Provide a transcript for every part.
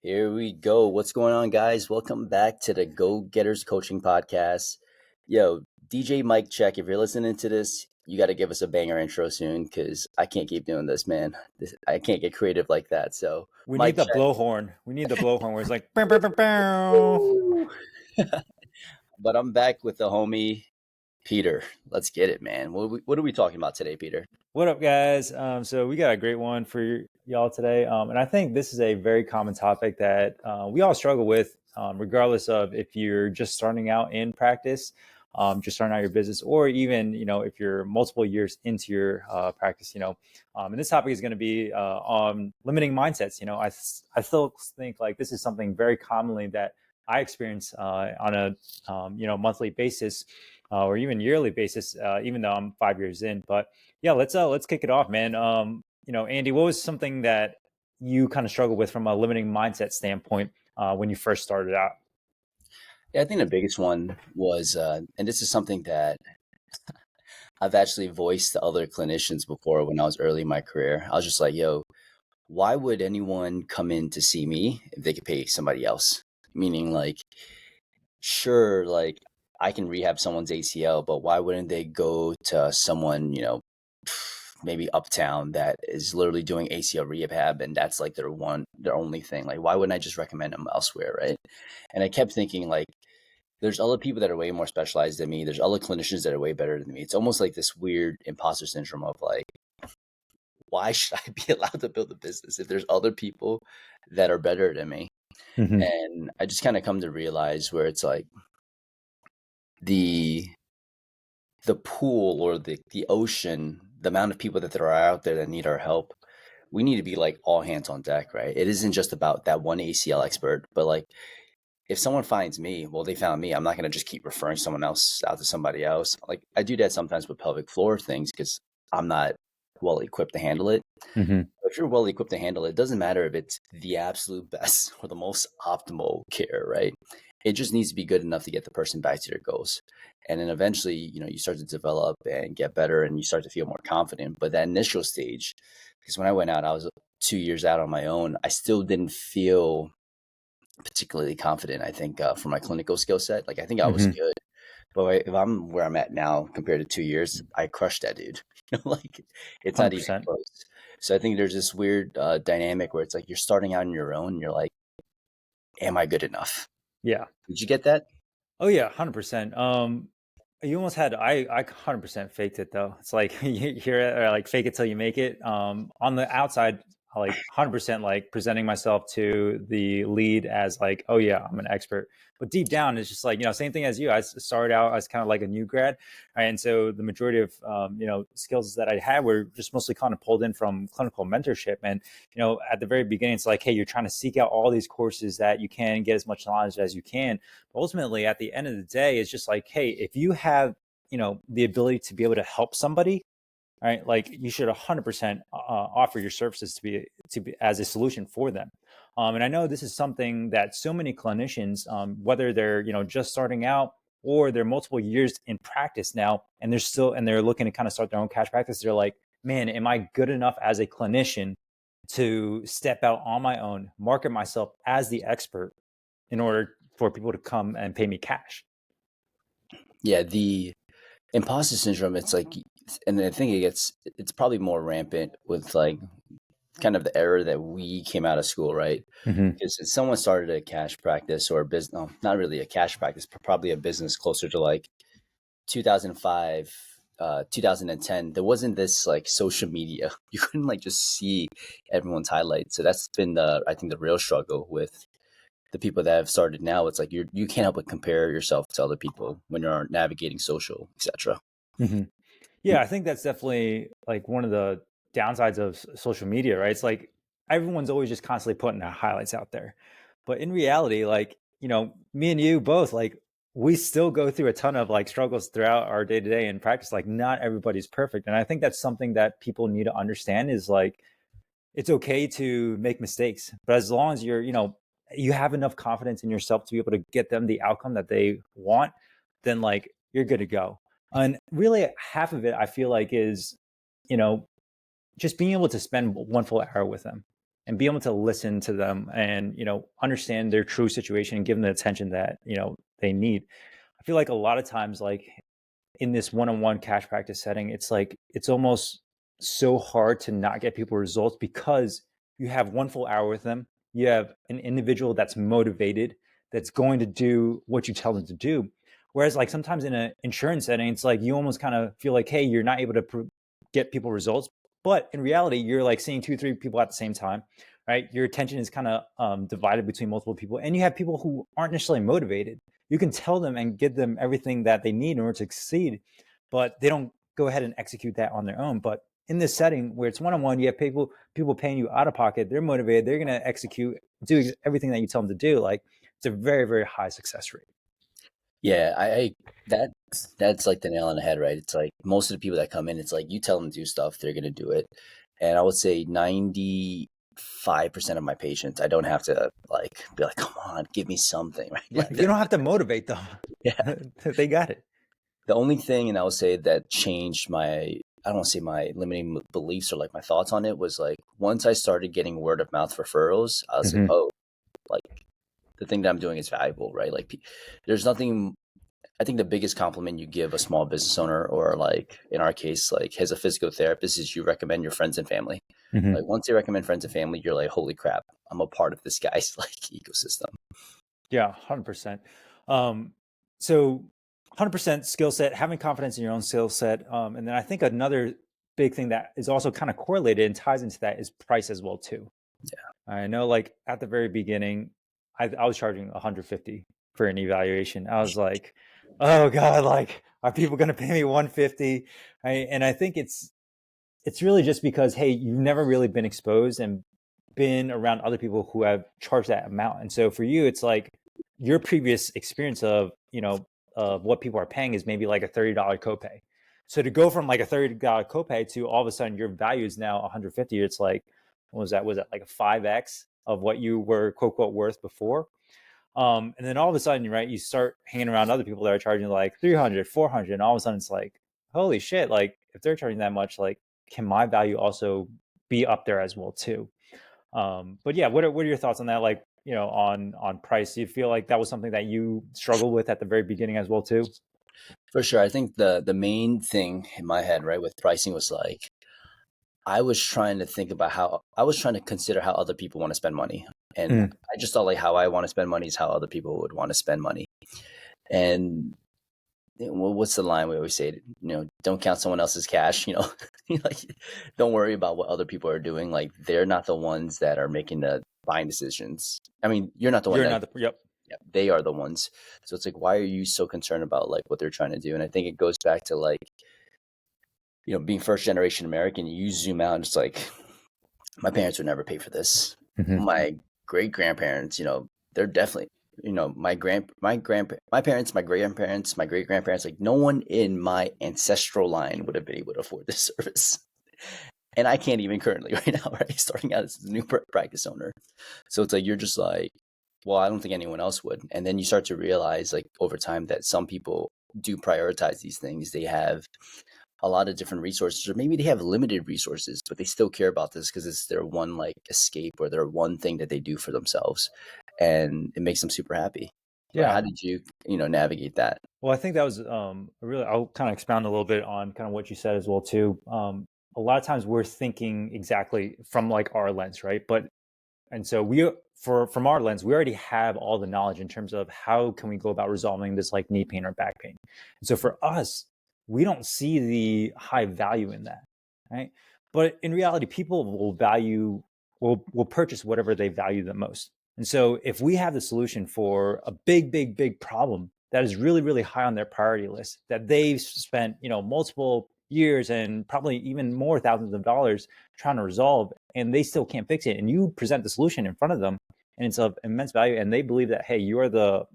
Here we go. What's going on, guys? Welcome back to the Go Getters Coaching Podcast. Yo, DJ Mike Check, if you're listening to this, you got to give us a banger intro soon because I can't keep doing this, man. I can't get creative like that. So, We need Mike the Check. blowhorn. We need the blowhorn where it's like, bow, bow, bow, bow. Woo! But I'm back with the homie Peter. Let's get it, man. What are we talking about today, Peter? What up, guys? So we got a great one for y'all today. And I think this is a very common topic that we all struggle with, regardless of if you're just starting out in practice, just starting out your business, or even, if you're multiple years into your practice, and this topic is going to be on limiting mindsets. I still think like this is something very commonly that I experience on a monthly basis or even yearly basis, even though I'm 5 years in. But yeah, let's kick it off, man. Andy, what was something that you kind of struggled with from a limiting mindset standpoint when you first started out? Yeah, I think the biggest one was, and this is something that I've actually voiced to other clinicians before when I was early in my career. I was just like, yo, why would anyone come in to see me if they could pay somebody else? Meaning, like, sure, like I can rehab someone's ACL, but why wouldn't they go to someone, maybe uptown that is literally doing ACL rehab and that's like their only thing? Like, why wouldn't I just recommend them elsewhere, right? And I kept thinking, like, there's other people that are way more specialized than me. There's other clinicians that are way better than me. It's almost like this weird imposter syndrome of like, why should I be allowed to build a business if there's other people that are better than me? Mm-hmm. And I just kind of come to realize where it's like the pool or the ocean, the amount of people that there are out there that need our help, we need to be like all hands on deck, right? It isn't just about that one ACL expert, but like if someone finds me, well, they found me. I'm not going to just keep referring someone else out to somebody else. Like I do that sometimes with pelvic floor things because I'm not well equipped to handle it. Mm-hmm. If you're well equipped to handle it, it doesn't matter if it's the absolute best or the most optimal care, right? It just needs to be good enough to get the person back to their goals. And then eventually, you start to develop and get better and you start to feel more confident. But that initial stage, because when I went out, I was 2 years out on my own. I still didn't feel particularly confident, I think, for my clinical skill set. Like, I think I was Mm-hmm. good. But if I'm where I'm at now compared to 2 years, I crushed that dude. Like it's not even 100%. close. So I think there's this weird dynamic where it's like you're starting out on your own. And you're like, am I good enough? Yeah. Did you get that? Oh yeah, 100%. You almost had I 100% faked it though. It's like you're like fake it till you make it. On the outside, I like 100% like presenting myself to the lead as like, oh yeah, I'm an expert. But deep down, it's just like, same thing as you. I started out as kind of like a new grad, right? And so the majority of skills that I had were just mostly kind of pulled in from clinical mentorship. And at the very beginning, it's like, hey, you're trying to seek out all these courses that you can get as much knowledge as you can. Ultimately, at the end of the day, it's just like, hey, if you have the ability to be able to help somebody, right, like you should 100% offer your services to be as a solution for them. And I know this is something that so many clinicians, whether they're just starting out or they're multiple years in practice now, and they're looking to kind of start their own cash practice, they're like, man, am I good enough as a clinician to step out on my own, market myself as the expert in order for people to come and pay me cash? Yeah, the imposter syndrome, it's like, and I think it's probably more rampant with like kind of the era that we came out of school, right? Mm-hmm. Because if someone started a cash practice or a business, no, not really a cash practice, but probably a business closer to like 2005, 2010, there wasn't this like social media. You couldn't like just see everyone's highlights. So that's been I think the real struggle with the people that have started now. It's like you can't help but compare yourself to other people when you're navigating social, etc. Mm-hmm. Yeah, I think that's definitely like one of the downsides of social media, right? It's like everyone's always just constantly putting their highlights out there. But in reality, like, me and you both, like, we still go through a ton of like struggles throughout our day to day in practice. Like, not everybody's perfect. And I think that's something that people need to understand is like, it's okay to make mistakes. But as long as you have enough confidence in yourself to be able to get them the outcome that they want, then like you're good to go. And really, half of it, I feel like, is, you know, just being able to spend one full hour with them and be able to listen to them and, understand their true situation and give them the attention that, they need. I feel like a lot of times, like in this one-on-one cash practice setting, it's like it's almost so hard to not get people results because you have one full hour with them. You have an individual that's motivated, that's going to do what you tell them to do. Whereas, like sometimes in an insurance setting, it's like you almost kind of feel like, hey, you're not able to get people results, but in reality, you're like seeing 2, 3 people at the same time, right? Your attention is kind of divided between multiple people, and you have people who aren't necessarily motivated. You can tell them and give them everything that they need in order to succeed, but they don't go ahead and execute that on their own. But in this setting where it's one-on-one, you have people paying you out of pocket. They're motivated. They're going to execute, do everything that you tell them to do. Like it's a very, very high success rate. Yeah, that's like the nail on the head, right? It's like most of the people that come in, it's like you tell them to do stuff, they're gonna do it. And I would say 95% of my patients, I don't have to like be like, come on, give me something, right? Yeah, Like you don't have to motivate them. yeah. They got it. The only thing, and I would say that changed I don't want to say my limiting beliefs or like my thoughts on it was like once I started getting word of mouth referrals, I was like, Mm-hmm. oh, like the thing that I'm doing is valuable, right? Like there's nothing. I think the biggest compliment you give a small business owner, or like in our case, like as a physical therapist, is you recommend your friends and family. Mm-hmm. Like once they recommend friends and family, you're like, holy crap, I'm a part of this guy's like ecosystem. Yeah, 100%. So 100% skill set, having confidence in your own skill set. And then I think another big thing that is also kind of correlated and ties into that is price as well too. I know like at the very beginning, I was charging 150 for an evaluation. I was like, oh God, like are people going to pay me 150? And I think it's really just because, hey, you've never really been exposed and been around other people who have charged that amount. And so for you, it's like your previous experience of what people are paying is maybe like a $30 copay. So to go from like a $30 copay to all of a sudden your value is now 150, it's like, what was that? Was that like a 5x of what you were quote unquote worth before? And then all of a sudden, right, you start hanging around other people that are charging like 300, 400, and all of a sudden it's like, holy shit, like if they're charging that much, like can my value also be up there as well too? But yeah, what are your thoughts on that? Like, on price, do you feel like that was something that you struggled with at the very beginning as well too? For sure. I think the main thing in my head, right, with pricing was like I was trying to think about how I was trying to consider how other people want to spend money. And Mm. I just thought like how I want to spend money is how other people would want to spend money. And well, what's the line we always say? Don't count someone else's cash. Like don't worry about what other people are doing. Like they're not the ones that are making the buying decisions. I mean, you're not the one You're that. not the, yep. Yeah, they are the ones. So it's like, why are you so concerned about like what they're trying to do? And I think it goes back to like being first generation American. You zoom out, and it's like my parents would never pay for this. Mm-hmm. My great grandparents, they're definitely, my parents, my grandparents, my great grandparents, like no one in my ancestral line would have been able to afford this service. And I can't even currently right now, right? Starting out as a new practice owner. So it's like, you're just like, well, I don't think anyone else would. And then you start to realize like over time that some people do prioritize these things. They have a lot of different resources, or maybe they have limited resources, but they still care about this because it's their one like escape or their one thing that they do for themselves, and it makes them super happy. But how Yeah. did you, navigate that? Well, I think that was really. I'll kind of expound a little bit on kind of what you said as well too. A lot of times we're thinking exactly from like our lens, right? But and so from our lens, we already have all the knowledge in terms of how can we go about resolving this like knee pain or back pain. And so for us, we don't see the high value in that, right? But in reality, people will purchase whatever they value the most. And so if we have the solution for a big, big, big problem that is really, really high on their priority list, that they've spent, multiple years and probably even more thousands of dollars trying to resolve, and they still can't fix it, and you present the solution in front of them, and it's of immense value, and they believe that, hey, you are the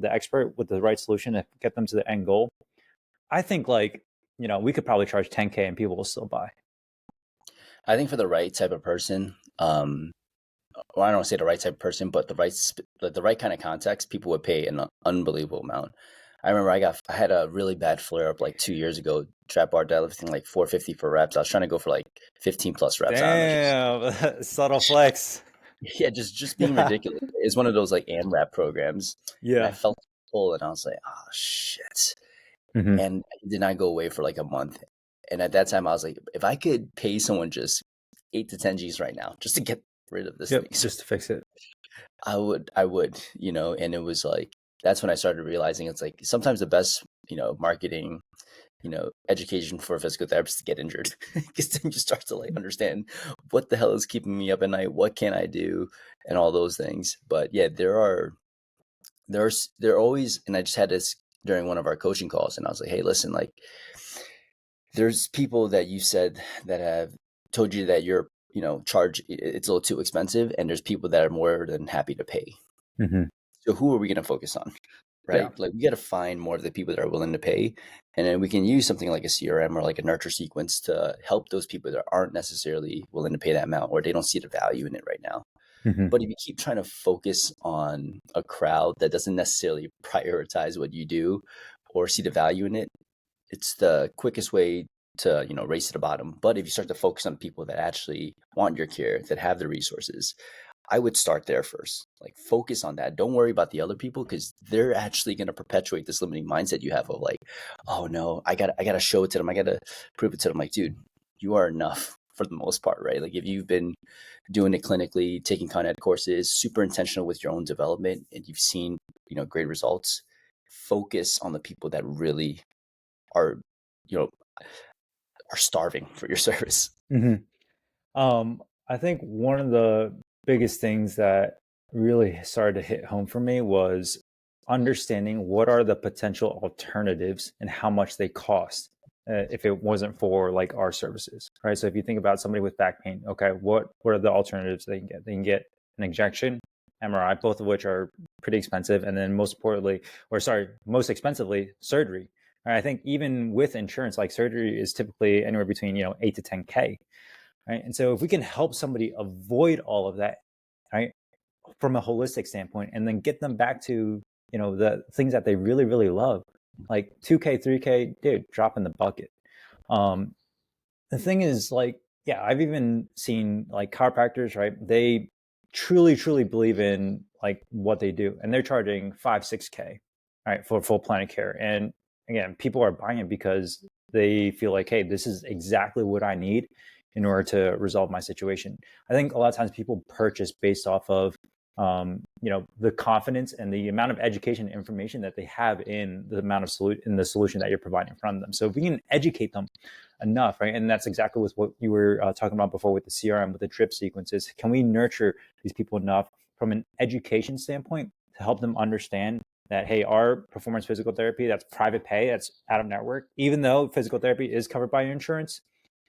expert with the right solution to get them to the end goal. I think like, we could probably charge 10K and people will still buy. I think for the right type of person, well, I don't want to say the right type of person, but the right kind of context, people would pay an unbelievable amount. I remember I had a really bad flare up like 2 years ago. Trap bar deadlifting like 450 for reps. I was trying to go for like 15 plus reps. I don't know, just Damn, subtle flex. yeah, just being ridiculous. It's one of those like AMRAP programs, and I Yeah. felt the pull, and I was like, oh shit. Hmm. And I did not go away for like a month. And at that time, I was like, if I could pay someone just 8 to 10 G's right now, just to get rid of this Yep. thing, so Just to fix it. I would, and it was like, that's when I started realizing it's like sometimes the best, marketing, education for a physical therapist to get injured because then you start to like understand what the hell is keeping me up at night, what can I do, and all those things. But yeah, there are always, and I just had this during one of our coaching calls, and I was like, hey, listen, like there's people that you said that have told you that your charge it's a little too expensive, and there's people that are more than happy to pay. Hmm. So who are we going to focus on? Yeah. Right? Like we got to find more of the people that are willing to pay. And then we can use something like a CRM or like a nurture sequence to help those people that aren't necessarily willing to pay that amount or they don't see the value in it right now. Hmm. But if you keep trying to focus on a crowd that doesn't necessarily prioritize what you do or see the value in it, it's the quickest way to, race to the bottom. But if you start to focus on people that actually want your care, that have the resources, I would start there first. Like focus on that. Don't worry about the other people because they're actually going to perpetuate this limiting mindset you have of like, oh no, I gotta show it to them. I gotta prove it to them. Like, dude, you are enough for the most part, right? Like if you've been doing it clinically, taking content courses, super intentional with your own development, and you've seen, great results, focus on the people that really are, you know, are starving for your service. Hmm. I think one of the biggest things that really started to hit home for me was understanding what are the potential alternatives and how much they cost if it wasn't for like our services, right? So if you think about somebody with back pain, okay, what are the alternatives they can get? They can get an injection, MRI, both of which are pretty expensive, and then most expensively, surgery. Right? I think even with insurance, like surgery is typically anywhere between 8 to 10K, right? And so if we can help somebody avoid all of that, right, from a holistic standpoint, and then get them back to the things that they really really love, like 2K, 3K, dude, drop in the bucket. Um, the thing is, like, yeah, I've even seen like chiropractors, right? They truly truly believe in like what they do, and they're charging 5 6K, right, for full planet care. And again, people are buying it because they feel like, hey, this is exactly what I need in order to resolve my situation. I think a lot of times people purchase based off of the confidence and the amount of education and information that they have in the amount of in the solution that you're providing in front of them. So if we can educate them enough, right? And that's exactly with what you were talking about before with the CRM, with the drip sequences. Can we nurture these people enough from an education standpoint to help them understand that, hey, our performance physical therapy, that's private pay, that's out of network, even though physical therapy is covered by your insurance,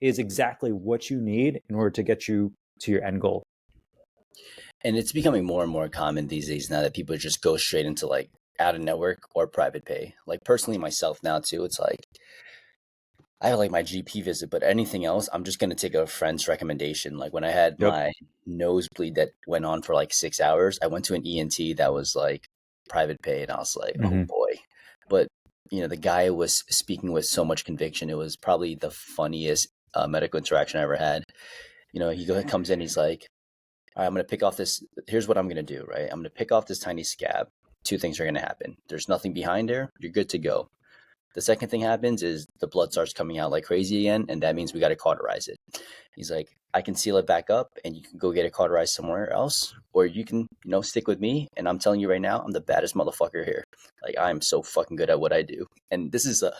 is exactly what you need in order to get you to your end goal. And it's becoming more and more common these days now that people just go straight into like out of network or private pay. Like personally myself now too, it's like I have like my GP visit, but anything else, I'm just gonna take a friend's recommendation. Like when I had Yep. my nosebleed that went on for like 6 hours, I went to an ENT that was like private pay, and I was like, oh Mm-hmm. boy. But the guy was speaking with so much conviction. It was probably the funniest medical interaction I ever had. Comes in, he's like, all right, I'm going to pick off this. Here's what I'm going to do, right? I'm going to pick off this tiny scab. Two things are going to happen. There's nothing behind there. You're good to go. The second thing happens is the blood starts coming out like crazy again, and that means we got to cauterize it. He's like, I can seal it back up, and you can go get it cauterized somewhere else, or you can, stick with me. And I'm telling you right now, I'm the baddest motherfucker here. Like, I'm so fucking good at what I do. And this is a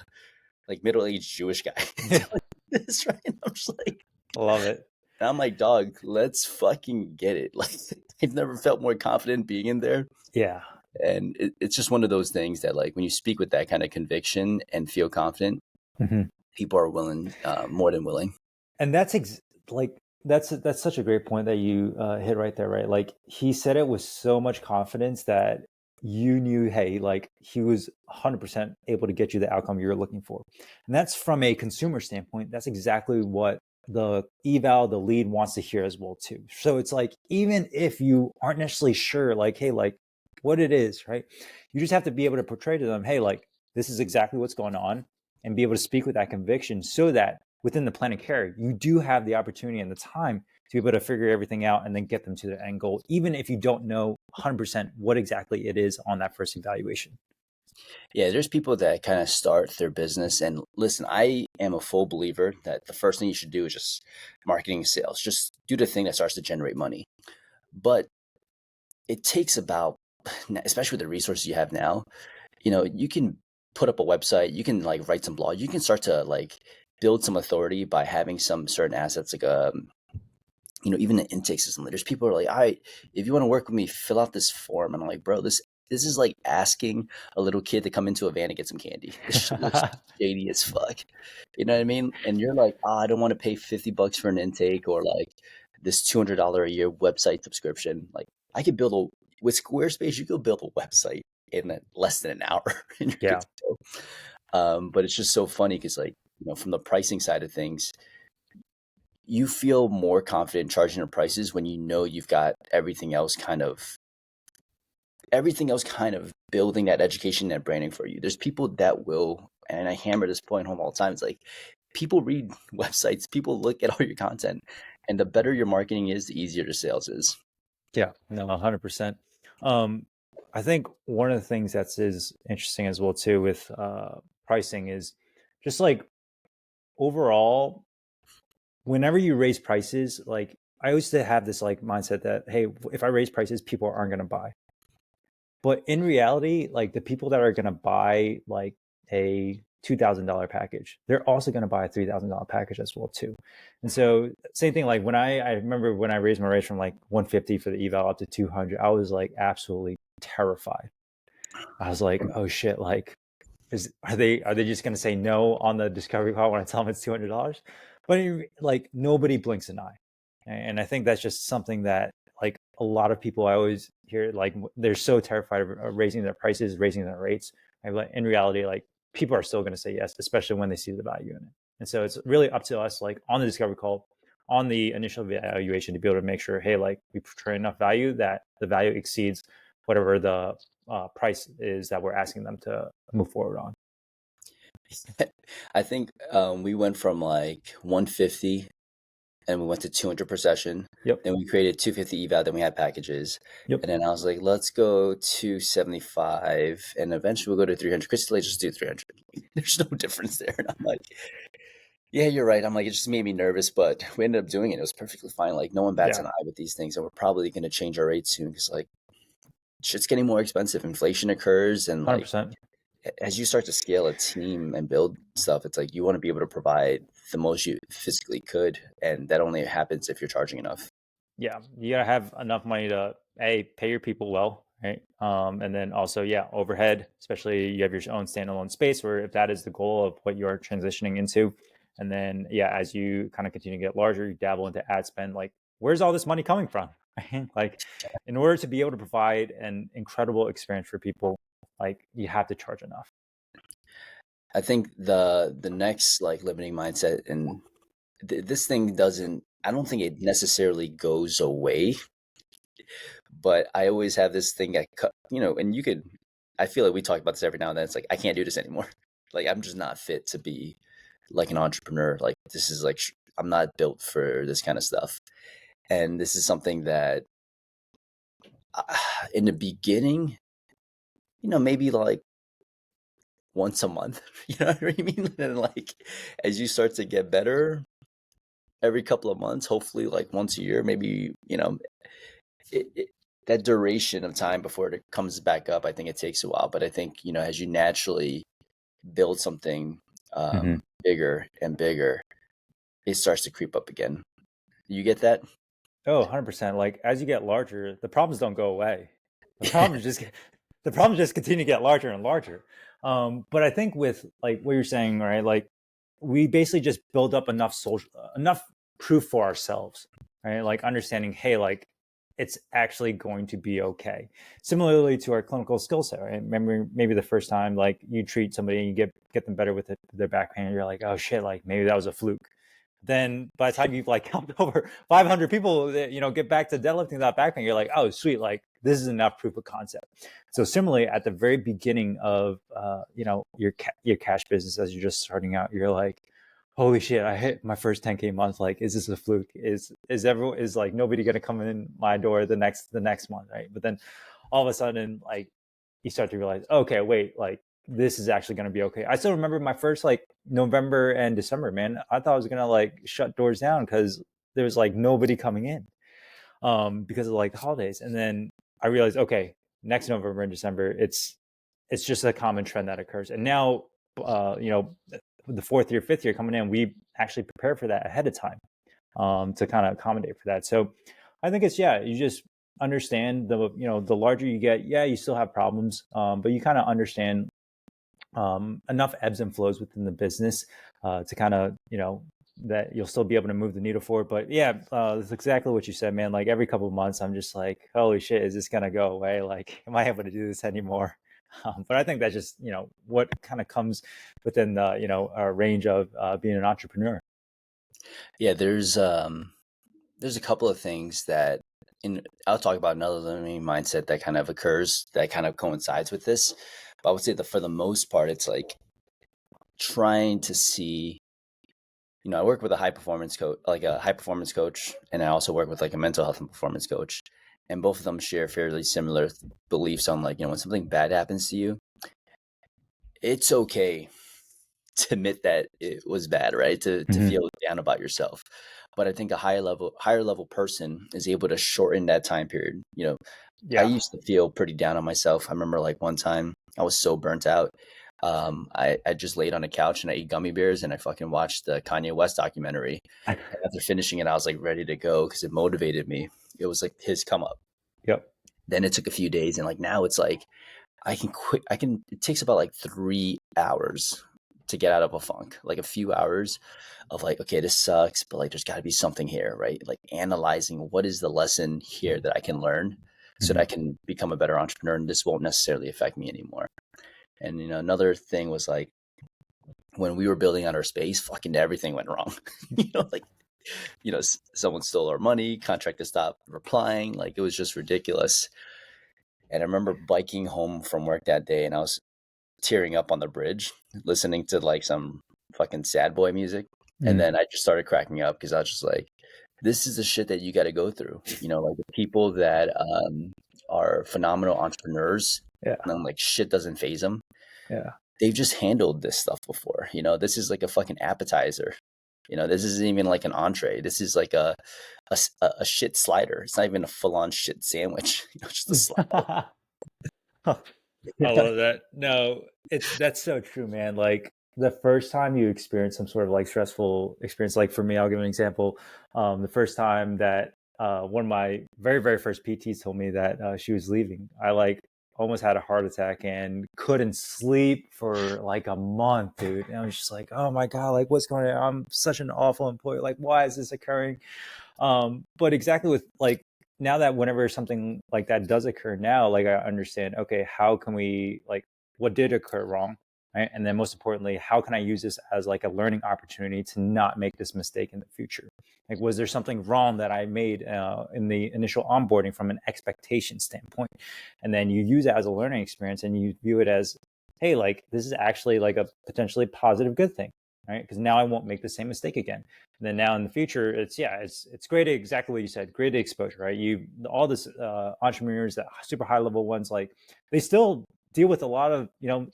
like middle-aged Jewish guy telling me this, right? And I'm just like, Love it. and I'm like, dog, let's fucking get it. Like, I've never felt more confident being in there. Yeah. And it's just one of those things that, like, when you speak with that kind of conviction and feel confident, Mm-hmm. people are willing, more than willing. And that's such a great point that you hit right there, right? Like he said it with so much confidence that you knew, hey, like he was 100% able to get you the outcome you were looking for. And that's from a consumer standpoint. That's exactly what the the lead wants to hear as well too. So it's like, even if you aren't necessarily sure, like, hey, like what it is, right? You just have to be able to portray to them, hey, like this is exactly what's going on, and be able to speak with that conviction so that within the plan of care, you do have the opportunity and the time to be able to figure everything out and then get them to the end goal, even if you don't know 100% what exactly it is on that first evaluation. Yeah, there's people that kind of start their business. And listen, I am a full believer that the first thing you should do is just marketing and sales. Just do the thing that starts to generate money. But it takes about, especially with the resources you have now, you can put up a website, you can like write some blog, you can start to like build some authority by having some certain assets like even the intake system. Like, there's people who are like, all right, if you want to work with me, fill out this form. And I'm like, bro, this is like asking a little kid to come into a van and get some candy. This shit looks shady as fuck. You know what I mean? And you're like, I don't want to pay $50 for an intake or like this $200 a year website subscription. Like I could with Squarespace, you could build a website in less than an hour and you're good Yeah. to go. But it's just so funny because like, from the pricing side of things, you feel more confident charging your prices when you know you've got everything else kind of building that education and branding for you. There's people that will, and I hammer this point home all the time. It's like people read websites, people look at all your content, and the better your marketing is, the easier the sales is. Yeah, no, 100%. I think one of the things that's is interesting as well too with pricing is just like overall, whenever you raise prices, like I used to have this like mindset that, hey, if I raise prices, people aren't going to buy. But in reality, like the people that are going to buy like a $2,000 package, they're also going to buy a $3,000 package as well too. And so same thing, like when I remember when I raised my rates from like 150 for the eval up to 200, I was like absolutely terrified. I was like, oh shit, like are they just going to say no on the discovery call when I tell them it's $200? But like nobody blinks an eye. And I think that's just something that like a lot of people I always hear, like they're so terrified of raising their prices, raising their rates. And in reality, like people are still going to say yes, especially when they see the value in it. And so it's really up to us, like on the discovery call, on the initial evaluation, to be able to make sure, hey, like we portray enough value that the value exceeds whatever the price is that we're asking them to move forward on. I think we went from like 150 and we went to 200 per session. Yep. Then we created 250 eval. Then we had packages. Yep. And then I was like, let's go to 75, and eventually we'll go to 300. Christy, let's just do 300. There's no difference there. And I'm like, yeah, you're right. I'm like, it just made me nervous, but we ended up doing it. It was perfectly fine. Like no one bats an eye with these things, and we're probably going to change our rates soon because like shit's getting more expensive. Inflation occurs, and like 100%. as you start to scale a team and build stuff, it's like you want to be able to provide the most you physically could, and that only happens if you're charging enough. Yeah, you gotta have enough money to pay your people well, right? And then also, yeah, overhead, especially you have your own standalone space, where if that is the goal of what you are transitioning into, and then yeah, as you kind of continue to get larger, you dabble into ad spend. Like, where's all this money coming from? Like, in order to be able to provide an incredible experience for people, like you have to charge enough. I think the next like limiting mindset, and this thing doesn't. I don't think it necessarily goes away, but I always have this thing. And you could. I feel like we talk about this every now and then. It's like I can't do this anymore. Like I'm just not fit to be like an entrepreneur. Like this is like I'm not built for this kind of stuff. And this is something that in the beginning, maybe like once a month, you know what I mean? And like as you start to get better every couple of months, hopefully like once a year, maybe, that duration of time before it comes back up, I think it takes a while. But I think, as you naturally build something bigger and bigger, it starts to creep up again. You get that? Oh, 100%. Like as you get larger, the problems don't go away. The problems just continue to get larger and larger. But I think with like what you're saying, right? Like we basically just build up enough proof for ourselves, right? Like understanding, hey, like it's actually going to be okay. Similarly to our clinical skill set, right? Remember maybe the first time like you treat somebody and you get them better with their back pain, you're like, oh shit, like maybe that was a fluke. then by the time you've like helped over 500 people, get back to deadlifting without back pain, you're like, oh, sweet, like this is enough proof of concept. So similarly, at the very beginning of your cash business, as you're just starting out, you're like, holy shit, I hit my first 10K month. Like, is this a fluke? Is like nobody gonna come in my door the next month, right? But then all of a sudden, like, you start to realize, okay, wait, like this is actually going to be okay. I still remember my first like November and December, man. I thought I was going to like shut doors down because there was like nobody coming in because of like the holidays. And then I realized, okay, next November and December, it's just a common trend that occurs. And now, the fourth year, fifth year coming in, we actually prepare for that ahead of time to kind of accommodate for that. So I think it's, you just understand the larger you get, you still have problems, but you kind of understand enough ebbs and flows within the business to kind of, that you'll still be able to move the needle forward. But that's exactly what you said, man. Like every couple of months, I'm just like, holy shit, is this going to go away? Like, am I able to do this anymore? But I think that's just, what kind of comes within the, range of being an entrepreneur. Yeah, there's a couple of things that I'll talk about another learning mindset that kind of occurs that kind of coincides with this. But I would say that for the most part, it's like trying to see, I work with a high performance coach, and I also work with like a mental health and performance coach. And both of them share fairly similar beliefs on like, when something bad happens to you, it's okay to admit that it was bad, right? To Mm-hmm. feel down about yourself. But I think a higher level person is able to shorten that time period. I Yeah. used to feel pretty down on myself. I remember like one time I was so burnt out. I just laid on a couch and I ate gummy bears and I fucking watched the Kanye West documentary. And after finishing it, I was like ready to go because it motivated me. It was like his come up. Yep. Then it took a few days, and like now it's like I can quit. It takes about like 3 hours to get out of a funk, like a few hours of like, okay, this sucks, but like there's got to be something here, right? Like analyzing what is the lesson here that I can learn so that Mm-hmm. I can become a better entrepreneur and this won't necessarily affect me anymore. And another thing was like when we were building out our space, fucking everything went wrong. Like someone stole our money, contractor stopped replying, like it was just ridiculous. And I remember biking home from work that day and I was tearing up on the bridge, listening to like some fucking sad boy music. And Mm-hmm. then I just started cracking up because I was just like, this is the shit that you got to go through. Like the people that are phenomenal entrepreneurs Yeah. and like shit doesn't phase them. Yeah. They've just handled this stuff before. This is like a fucking appetizer. This isn't even like an entree. This is like a shit slider. It's not even a full on shit sandwich. Just a slider. I love that. No, that's so true, man. Like the first time you experience some sort of like stressful experience, like for me, I'll give an example. The first time that one of my very, very first PTs told me that she was leaving, I like almost had a heart attack and couldn't sleep for like a month, dude. And I was just like, oh my God, like what's going on? I'm such an awful employee. Like, why is this occurring? But exactly with like now that whenever something like that does occur now, like I understand, okay, how can we like what did occur wrong? Right. And then most importantly, how can I use this as like a learning opportunity to not make this mistake in the future? Like, was there something wrong that I made in the initial onboarding from an expectation standpoint? And then you use it as a learning experience and you view it as, hey, like this is actually like a potentially positive good thing, right? Because now I won't make the same mistake again. And then now in the future, it's great. Exactly what you said. Great exposure, right? All this entrepreneurs, that super high level ones, like they still deal with a lot of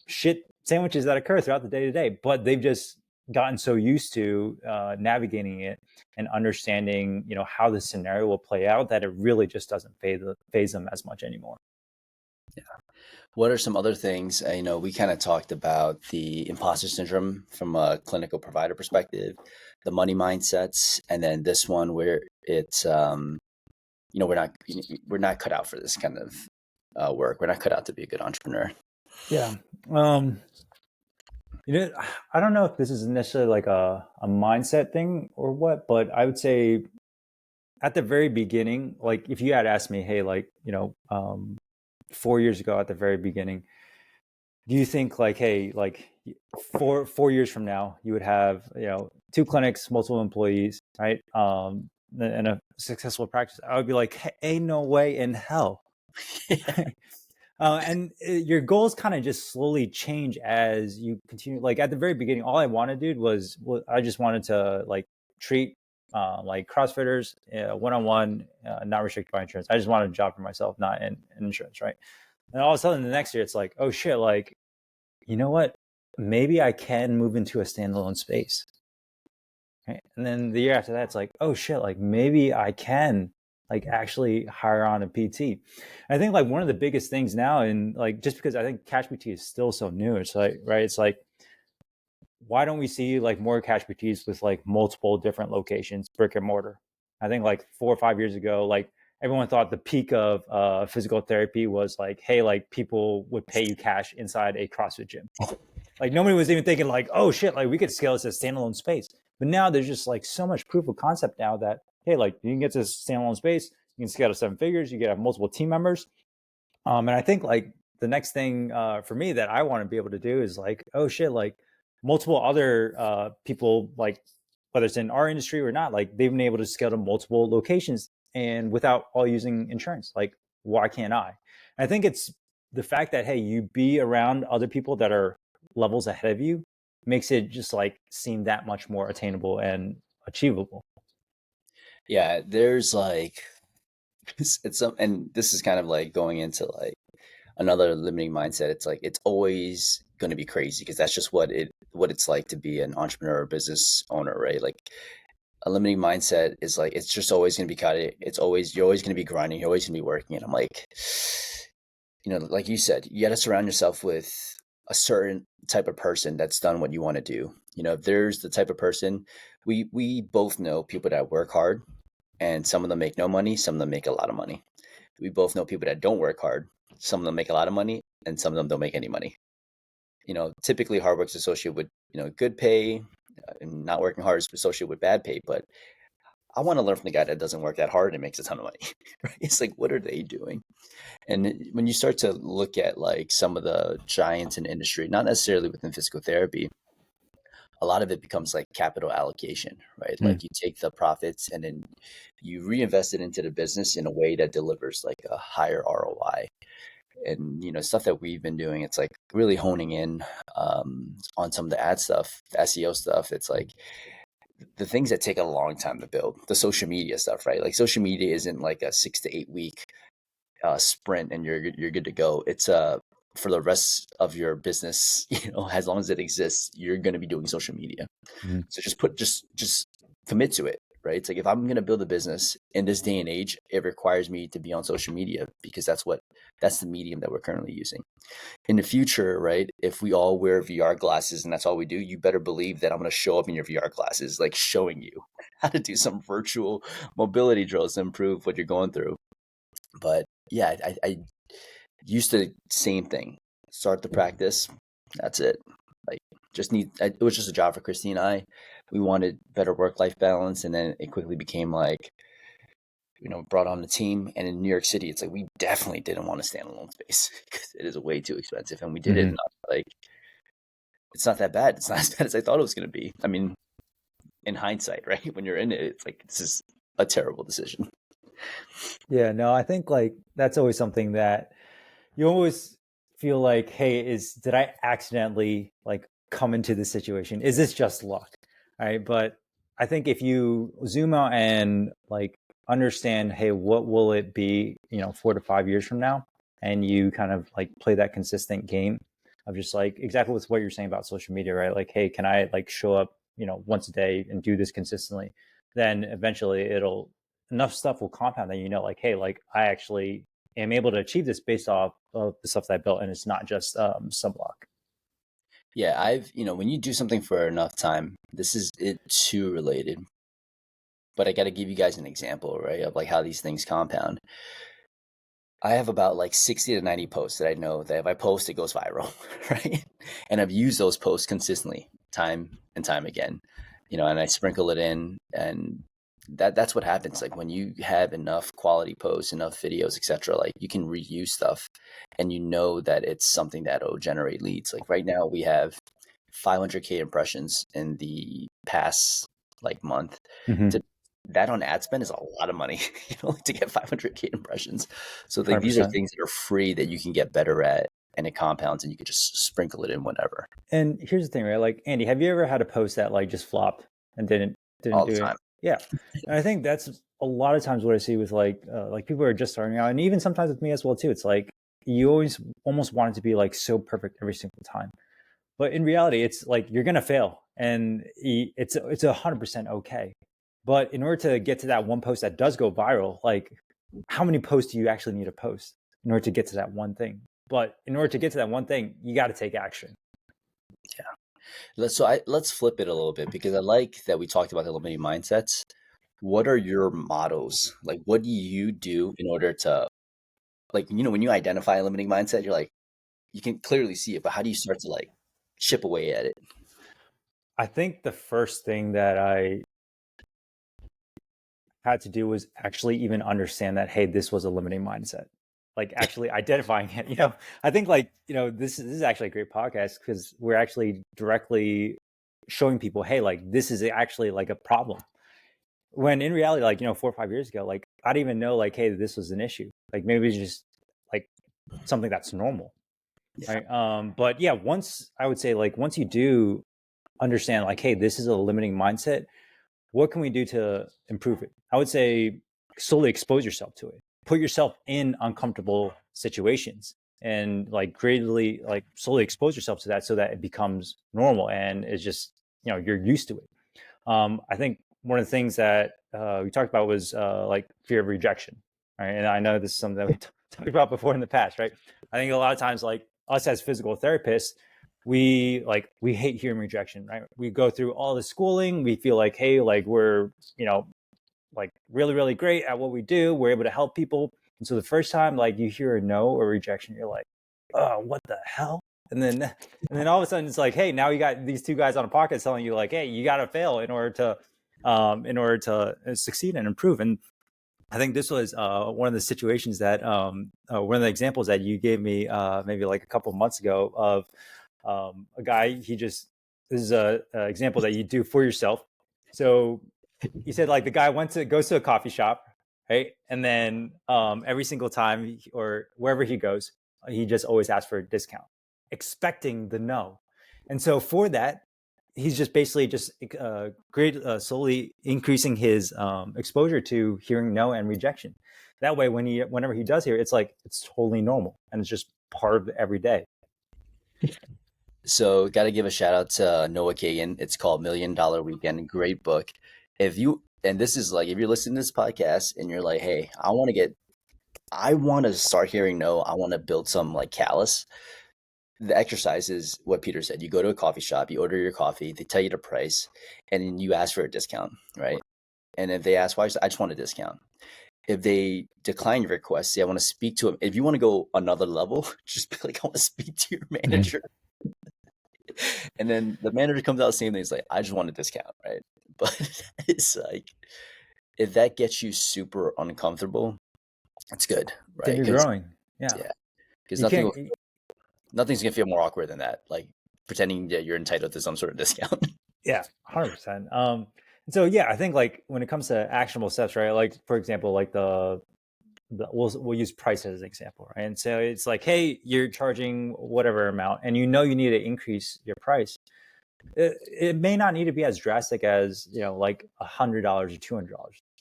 shit sandwiches that occur throughout the day to day, but they've just gotten so used to navigating it and understanding how the scenario will play out that it really just doesn't phase them as much anymore. What are some other things? We kind of talked about the imposter syndrome from a clinical provider perspective, the money mindsets, and then this one where it's we're not cut out for this kind of work. We're not cut out to be a good entrepreneur. Yeah. Um, I don't know if this is necessarily like a mindset thing or what, but I would say at the very beginning, like if you had asked me, hey, like, 4 years ago at the very beginning, do you think like, hey, like 4 years from now, you would have, 2 clinics, multiple employees, right? And a successful practice. I would be like, hey, ain't no way in hell. And your goals kind of just slowly change as you continue. Like at the very beginning, all I wanted, dude, was I just wanted to like treat like CrossFitters one-on-one, not restricted by insurance. I just wanted a job for myself, not in insurance, right? And all of a sudden, the next year, it's like, oh shit, like, you know what? Maybe I can move into a standalone space. Right? And then the year after that, it's like, oh shit, like maybe I can like actually hire on a PT. I think like one of the biggest things now, and like just because I think cash PT is still so new, it's like, right, it's like, why don't we see like more cash PTs with like multiple different locations, brick and mortar? I think like 4 or 5 years ago, like everyone thought the peak of physical therapy was like, hey, like people would pay you cash inside a CrossFit gym. Like nobody was even thinking like, oh shit, like we could scale this as a standalone space. But now there's just like so much proof of concept now that, hey, like you can get to this standalone space, you can scale to 7 figures, you can have multiple team members. And I think like the next thing for me that I want to be able to do is like, oh shit, like multiple other people, like whether it's in our industry or not, like they've been able to scale to multiple locations and without all using insurance. Like, why can't I? I think it's the fact that, hey, you be around other people that are levels ahead of you makes it just like seem that much more attainable and achievable. Yeah, there's like it's some, and this is kind of like going into like another limiting mindset. It's like it's always going to be crazy because that's just what it's like to be an entrepreneur or business owner, right? Like a limiting mindset is like it's just always going to be kind of it's always you're always going to be grinding, you're always going to be working, and I'm like, like you said, you got to surround yourself with a certain type of person that's done what you want to do. If there's the type of person, we both know people that work hard, and some of them make no money, some of them make a lot of money. We both know people that don't work hard. Some of them make a lot of money, and some of them don't make any money. Typically hard work is associated with, good pay, and not working hard is associated with bad pay. But I want to learn from the guy that doesn't work that hard and makes a ton of money. Right? It's like, what are they doing? And when you start to look at like some of the giants in industry, not necessarily within physical therapy, a lot of it becomes like capital allocation, right? Mm. Like you take the profits and then you reinvest it into the business in a way that delivers like a higher ROI. And stuff that we've been doing, it's like really honing in on some of the ad stuff, the SEO stuff. It's like the things that take a long time to build, the social media stuff, right? Like social media isn't like a 6 to 8 week sprint and you're good to go. It's for the rest of your business, as long as it exists, you're going to be doing social media. Mm. So just commit to it, right? It's like if I'm going to build a business in this day and age, it requires me to be on social media because that's the medium that we're currently using. In the future, right? If we all wear VR glasses and that's all we do, you better believe that I'm going to show up in your VR glasses, like showing you how to do some virtual mobility drills to improve what you're going through. But yeah, I used to same thing. Start the practice. That's it. Like it was just a job for Christine and I. We wanted better work-life balance, and then it quickly became like, brought on the team. And in New York City, it's like we definitely didn't want a standalone space because it is way too expensive. And we did it, Mm-hmm. and like it's not that bad. It's not as bad as I thought it was going to be. I mean, in hindsight, right? When you're in it, it's like this is a terrible decision. Yeah, no, I think like that's always something that you always feel like, hey, did I accidentally like come into this situation? Is this just luck? All right. But I think if you zoom out and like understand, hey, what will it be, 4 to 5 years from now? And you kind of like play that consistent game of just like exactly with what you're saying about social media, right? Like, hey, can I like show up, once a day and do this consistently? Then eventually enough stuff will compound that, like, hey, like I actually am able to achieve this based off of the stuff that I built, and it's not just some luck. Yeah, when you do something for enough time, this is it too related. But I got to give you guys an example, right, of like how these things compound. I have about like 60 to 90 posts that I know that if I post, it goes viral, right? And I've used those posts consistently, time and time again, and I sprinkle it in. And that's what happens. Like when you have enough quality posts, enough videos, etc., like you can reuse stuff and you know that it's something that'll generate leads. Like right now we have 500K impressions in the past like month. Mm-hmm. To that on ad spend is a lot of money, to get 500K impressions. So like these are 100%. things that are free that you can get better at, and it compounds, and you can just sprinkle it in whenever, And here's the thing, right? Like, Andy, have you ever had a post that like just flopped and didn't all the do time. it? Yeah. And I think that's a lot of times what I see with like people who are just starting out, and even sometimes with me as well too. It's like you always almost want it to be like so perfect every single time, but in reality, it's like you're gonna fail, and it's 100% okay. But in order to get to that one post that does go viral, like how many posts do you actually need to post in order to get to that one thing? But in order to get to that one thing, you got to take action. Let's flip it a little bit, because I like that we talked about the limiting mindsets. What are your mottos? Like, what do you do in order to, like, when you identify a limiting mindset, you're like, you can clearly see it, but how do you start to like chip away at it? I think the first thing that I had to do was actually even understand that, hey, this was a limiting mindset. Like actually identifying it. I think like, this is actually a great podcast because we're actually directly showing people, hey, like this is actually like a problem. When in reality, like, 4 or 5 years ago, like I didn't even know like, hey, this was an issue. Like maybe it's just like something that's normal. Yeah. Right. But yeah, I would say like once you do understand like, hey, this is a limiting mindset, what can we do to improve it? I would say slowly expose yourself to it. Put yourself in uncomfortable situations and like greatly, like slowly expose yourself to that so that it becomes normal and it's just, you're used to it. I think one of the things that we talked about was like fear of rejection. Right. And I know this is something that we talked about before in the past, right? I think a lot of times, like us as physical therapists, we hate hearing rejection, right? We go through all the schooling, we feel like, hey, like we're, like really, really great at what we do. We're able to help people. And so the first time like you hear a no or rejection, you're like, oh, what the hell? And then all of a sudden it's like, hey, now you got these two guys on a podcast telling you like, hey, you got to fail in order to succeed and improve. And I think this was one of the situations that one of the examples that you gave me maybe like a couple of months ago of a guy. This is a example that you do for yourself. So you said like the guy goes to a coffee shop, right? And then every single time or wherever he goes, he just always asks for a discount, expecting the no. And so for that, he's just basically just slowly increasing his exposure to hearing no and rejection. That way, whenever he does hear, it's like it's totally normal and it's just part of every day. So, got to give a shout out to Noah Kagan. It's called $1 Million Weekend. Great book. And this is like, if you're listening to this podcast and you're like, hey, I want to start hearing no, I want to build some like callus. The exercise is what Peter said. You go to a coffee shop, you order your coffee, they tell you the price, and then you ask for a discount, right? And if they ask why, I just want a discount. If they decline your request, say, I want to speak to him. If you want to go another level, just be like, I want to speak to your manager. And then the manager comes out the same thing. It's like, I just want a discount, right? But it's like, if that gets you super uncomfortable, it's good, Then right? you're growing. Yeah, Yeah, because you can't. nothing's gonna feel more awkward than that. Like pretending that you're entitled to some sort of discount. Yeah, 100%. So yeah, I think like when it comes to actionable steps, right? Like for example, like we'll use price as an example, right? And so it's like, hey, you're charging whatever amount, and you need to increase your price. It may not need to be as drastic as like $100 or $200,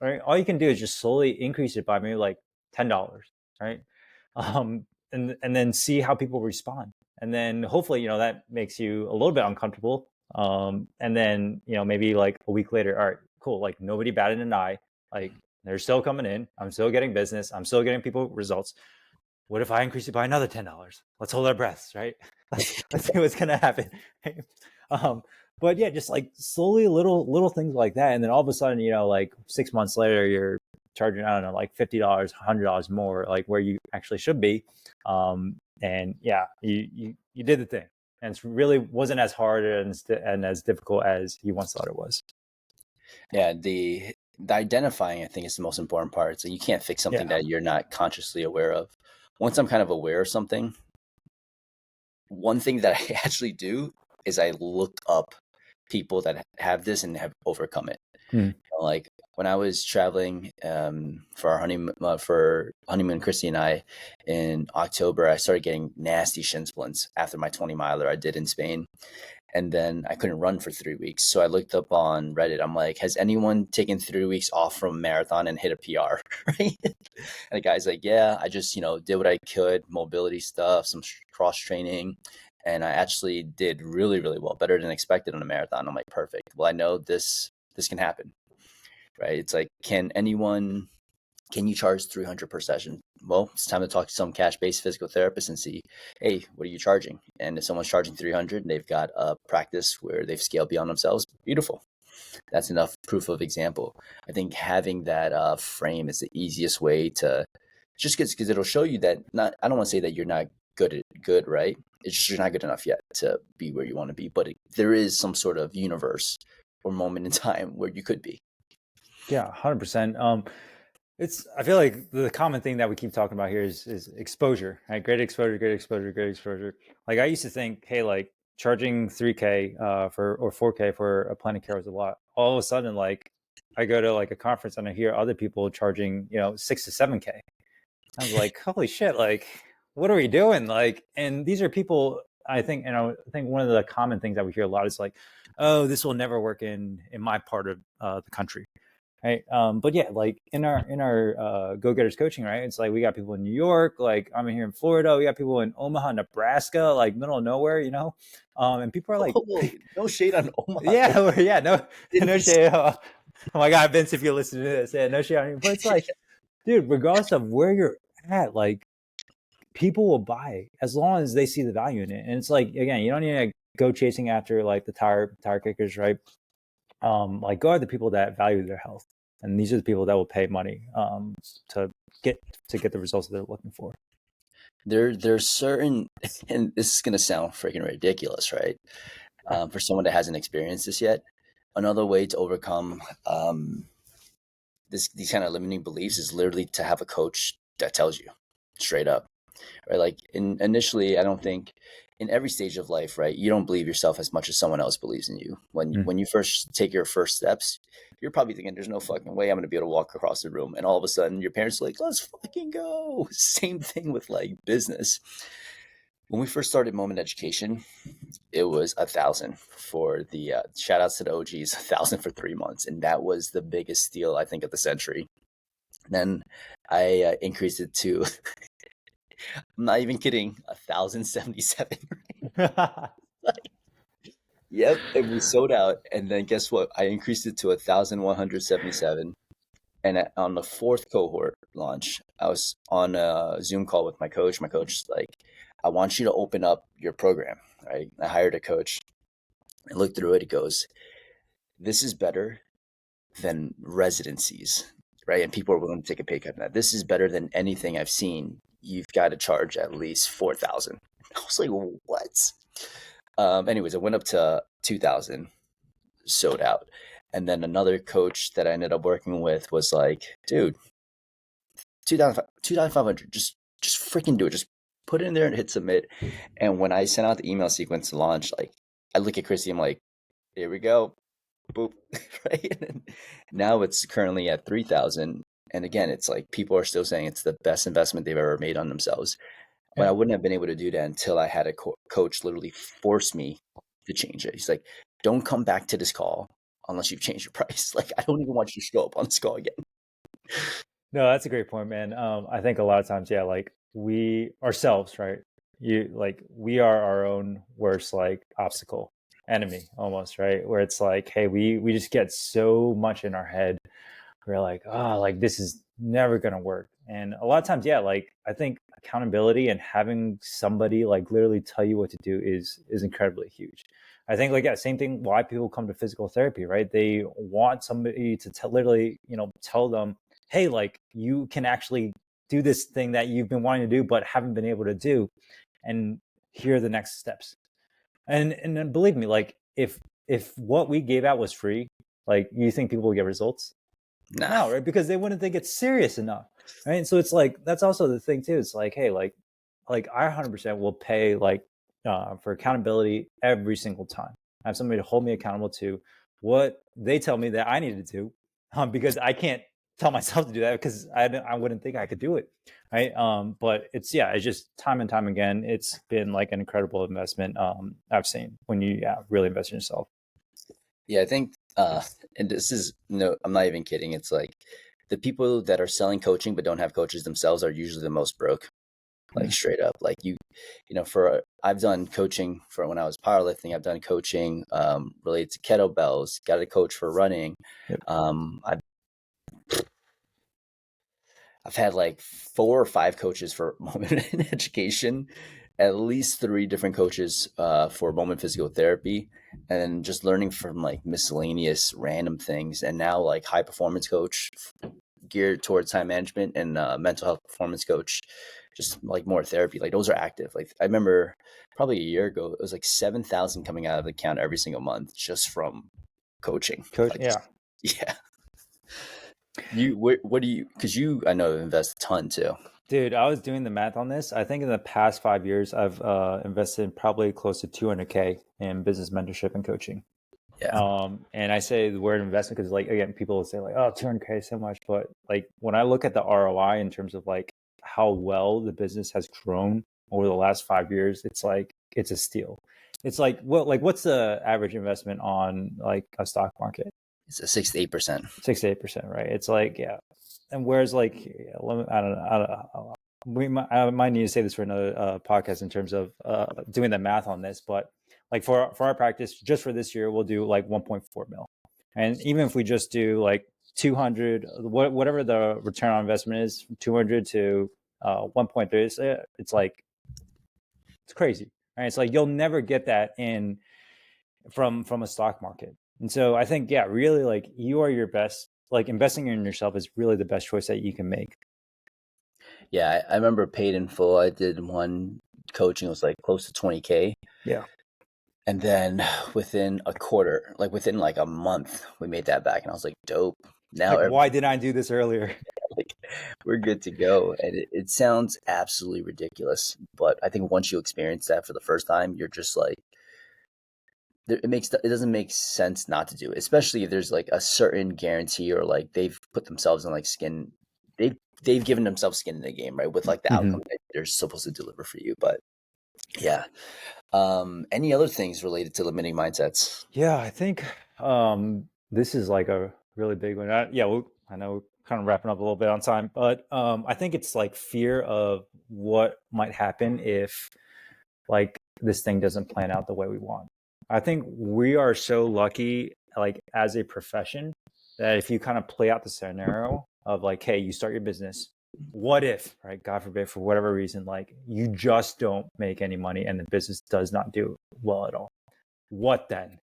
right? All you can do is just slowly increase it by maybe like $10, right? And then see how people respond, and then hopefully that makes you a little bit uncomfortable. And then maybe like a week later, all right, cool, like nobody batted an eye, like they're still coming in, I'm still getting business, I'm still getting people results. What if I increase it by another $10? Let's hold our breaths, right? Let's see what's gonna happen. um, but yeah, just like slowly little things like that, and then all of a sudden, like 6 months later, you're charging, I don't know, like $50, $100 more, like where you actually should be. And yeah, you did the thing, and it really wasn't as hard and as difficult as you once thought it was. Yeah, the identifying, I think, is the most important part. So you can't fix something Yeah. that you're not consciously aware of. Once I'm kind of aware of something, one thing that I actually do is I look up people that have this and have overcome it. Hmm. Like when I was traveling for our honeymoon, Christy and I, in October, I started getting nasty shin splints after my 20 miler I did in Spain. And then I couldn't run for 3 weeks. So I looked up on Reddit. I'm like, has anyone taken 3 weeks off from a marathon and hit a PR? Right. And the guy's like, yeah, I just, did what I could, mobility stuff, some cross training. And I actually did really, really well, better than expected on a marathon. I'm like, perfect. Well, I know this can happen, right? It's like, can you charge 300 per session? Well, it's time to talk to some cash-based physical therapist and see, hey, what are you charging? And if someone's charging 300 and they've got a practice where they've scaled beyond themselves, beautiful. That's enough proof of example. I think having that frame is the easiest way to just because it'll show you that not. I don't want to say that you're not good, right? It's just you're not good enough yet to be where you want to be. But there is some sort of universe or moment in time where you could be. Yeah, 100%. It's, I feel like the common thing that we keep talking about here is exposure, right? Great exposure, great exposure, great exposure. Like I used to think, hey, like charging 3K for or 4K for a plan of care was a lot. All of a sudden, like I go to like a conference and I hear other people charging, 6 to 7K. I was like, holy shit, like what are we doing? Like, and these are people, I think, I think one of the common things that we hear a lot is like, oh, this will never work in my part of the country. Right. But yeah, like in our Go Getters coaching, right? It's like we got people in New York, like I'm here in Florida, we got people in Omaha, Nebraska, like middle of nowhere. And people are like, Oh, no shade on Omaha. yeah, yeah, no, no Cities. shade. Oh my God, Vince, if you're listening to this, yeah, no shade on you. But it's like, dude, regardless of where you're at, like people will buy as long as they see the value in it. And it's like, again, you don't need to go chasing after like the tire kickers, right? Like go are the people that value their health, and these are the people that will pay money to get the results that they're looking for. There's certain, and this is gonna sound freaking ridiculous, right? For someone that hasn't experienced this yet, another way to overcome these kind of limiting beliefs is literally to have a coach that tells you straight up, right? Like initially, I don't think in every stage of life, right, you don't believe yourself as much as someone else believes in you. When you first take your first steps, you're probably thinking, "There's no fucking way I'm going to be able to walk across the room," and all of a sudden, your parents are like, "Let's fucking go." Same thing with like business. When we first started Moment Education, it was 1,000 for the shout outs to the OGs, 1,000 for 3 months, and that was the biggest steal I think of the century. Then I increased it to I'm not even kidding, 1,077. Yep, and we sold out. And then guess what? I increased it to 1,177. And on the fourth cohort launch, I was on a Zoom call with my coach. My coach is like, I want you to open up your program, right? I hired a coach and looked through it. He goes, this is better than residencies, right? And people are willing to take a pay cut on that. This is better than anything I've seen. You've got to charge at least 4,000. I was like, what? Anyways, I went up to 2,000, sold out. And then another coach that I ended up working with was like, dude, 2,500, just freaking do it. Just put it in there and hit submit. And when I sent out the email sequence to launch, like I look at Christy, I'm like, here we go. Boop. Right. And now it's currently at 3,000. And again, it's like people are still saying it's the best investment they've ever made on themselves. But I Yeah. wouldn't have been able to do that until I had a coach literally force me to change it. He's like, don't come back to this call unless you've changed your price. Like, I don't even want you to show up on this call again. No, that's a great point, man. I think a lot of times, yeah, like we ourselves, right? We are our own worst like obstacle enemy almost, right? Where it's like, hey, we just get so much in our head. We're like, oh, like this is never gonna work. And a lot of times, yeah, like I think accountability and having somebody like literally tell you what to do is incredibly huge. I think like, yeah, same thing why people come to physical therapy, right? They want somebody to literally, tell them, hey, like you can actually do this thing that you've been wanting to do but haven't been able to do, and here are the next steps. And then believe me, like if what we gave out was free, like you think people will get results? Nah. No, right? Because they wouldn't think it's serious enough, right? So it's like that's also the thing too. It's like, hey, like I 100% will pay like for accountability every single time. I have somebody to hold me accountable to what they tell me that I need to do, because I can't tell myself to do that because I wouldn't think I could do it, right? But it's it's just time and time again. It's been like an incredible investment I've seen when you really invest in yourself. Yeah, I think, and this is no, I'm not even kidding. It's like the people that are selling coaching but don't have coaches themselves are usually the most broke. Like Mm. straight up, like for I've done coaching for when I was powerlifting. I've done coaching related to kettlebells. Got a coach for running. Yep. I've had like 4 or 5 coaches for moment in education, at least 3 different coaches for moment physical therapy, and then just learning from like miscellaneous random things. And now like high performance coach geared towards time management, and mental health performance coach, just like more therapy. Like those are active. Like I remember probably a year ago, it was like 7,000 coming out of the account every single month just from coaching. Coach, Like, yeah. yeah. What do you? Because you, I know, invest a ton too. Dude, I was doing the math on this. I think in the past 5 years, I've invested probably close to 200K in business mentorship and coaching. Yeah, And I say the word investment because, like, again, people will say like, "Oh, 200K is so much," but like when I look at the ROI in terms of like how well the business has grown over the last 5 years, it's like it's a steal. It's like what's the average investment on like a stock market? it's a 6 to 8%. 6 to 8%, right? It's like and whereas like I don't know, I might need to say this for another podcast in terms of doing the math on this, but like for our practice, just for this year, we'll do like 1.4 mil, and even if we just do like 200, whatever the return on investment is, 200 to 1.3, it's like it's crazy, right? It's like you'll never get that in from a stock market. And so I think, really like you are your best, like investing in yourself is really the best choice that you can make. Yeah, I remember paid in full. I did one coaching, it was like close to 20K. Yeah. And then within a quarter, like within like a month, we made that back. And I was like, dope. Now Like, why did I do this earlier? like we're good to go. And it sounds absolutely ridiculous, but I think once you experience that for the first time, you're just like, it doesn't make sense not to do it, especially if there's like a certain guarantee, or like they've put themselves in like skin. They've given themselves skin in the game, right? With like the Mm-hmm. outcome that they're supposed to deliver for you. But yeah. Any other things related to limiting mindsets? Yeah, I think this is like a really big one. I know we're kind of wrapping up a little bit on time, but I think it's like fear of what might happen if like this thing doesn't plan out the way we want. I think we are so lucky, like as a profession, that if you kind of play out the scenario of like, hey, you start your business, what if, right? God forbid, for whatever reason, like you just don't make any money and the business does not do well at all. What then?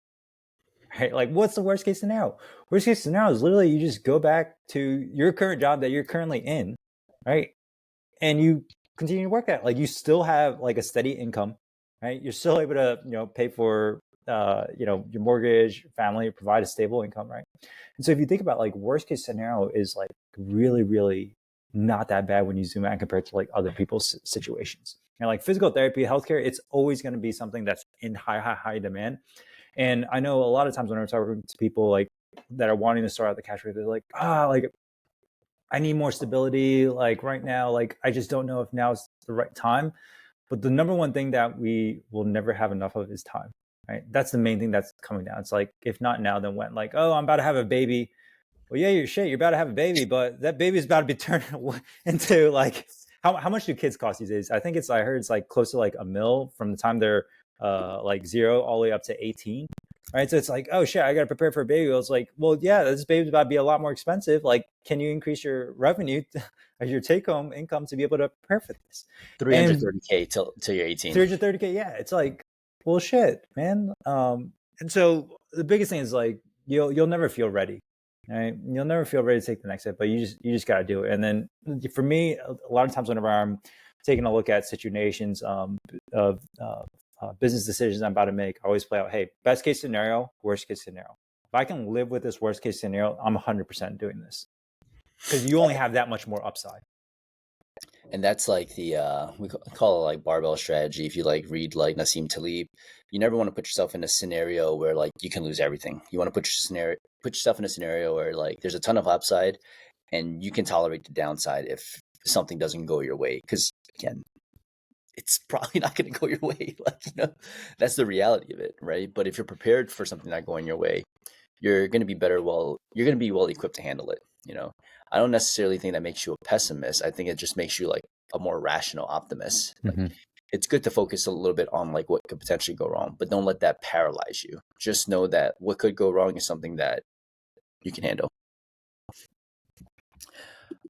Right? Like, what's the worst case scenario? Worst case scenario is literally you just go back to your current job that you're currently in, right? And you continue to work that. Like, you still have like a steady income, right? You're still able to, pay for, your mortgage, your family, provide a stable income, right? And so if you think about like worst case scenario is like really, really not that bad when you zoom out compared to like other people's situations. And like physical therapy, healthcare, it's always going to be something that's in high demand. And I know a lot of times when I'm talking to people like that are wanting to start out the cash rate, they're like, like I need more stability. Like right now, like I just don't know if now is the right time. But the number one thing that we will never have enough of is time. Right. That's the main thing that's coming down. It's like, if not now, then when? Like, oh, I'm about to have a baby. Well, yeah, you're about to have a baby, but that baby is about to be turned into like how much do kids cost these days? I heard it's like close to like a mil from the time they're like 0 all the way up to 18. Right. So it's like, oh shit, I gotta prepare for a baby. I was like, well, yeah, this baby's about to be a lot more expensive. Like, can you increase your revenue or your take home income to be able to prepare for this? And 330K till you're 18. 330K, yeah. It's like, well shit, man. And so the biggest thing is like you'll never feel ready. Right? You'll never feel ready to take the next step, but you just got to do it. And then for me, a lot of times whenever I'm taking a look at situations of business decisions I'm about to make, I always play out, hey, best case scenario, worst case scenario. If I can live with this worst case scenario, I'm 100% doing this. because you only have that much more upside. And that's like the call it like barbell strategy. If you like read like Nassim Taleb, you never want to put yourself in a scenario where like you can lose everything. You want to put yourself in a scenario where like there's a ton of upside and you can tolerate the downside if something doesn't go your way. Because again, it's probably not going to go your way. Like, that's the reality of it, right? But if you're prepared for something not going your way, you're going to be you're going to be well equipped to handle it. I don't necessarily think that makes you a pessimist. I think it just makes you like a more rational optimist. Like, Mm-hmm. it's good to focus a little bit on like what could potentially go wrong, but don't let that paralyze you. Just know that what could go wrong is something that you can handle.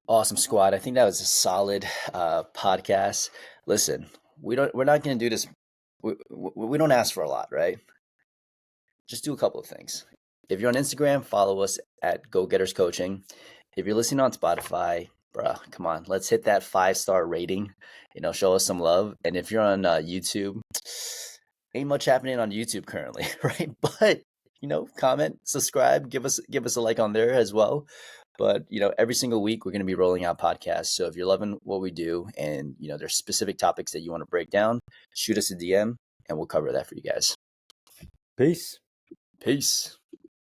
Awesome, squad. I think that was a solid podcast. Listen, we're not going to do this. We don't ask for a lot, right? Just do a couple of things. If you're on Instagram, follow us at Go Getters Coaching. If you're listening on Spotify, bruh, come on, let's hit that 5-star rating. Show us some love. And if you're on YouTube, ain't much happening on YouTube currently, right? But comment, subscribe, give us a like on there as well. But every single week we're going to be rolling out podcasts. So if you're loving what we do, and there's specific topics that you want to break down, shoot us a DM, and we'll cover that for you guys. Peace. Peace.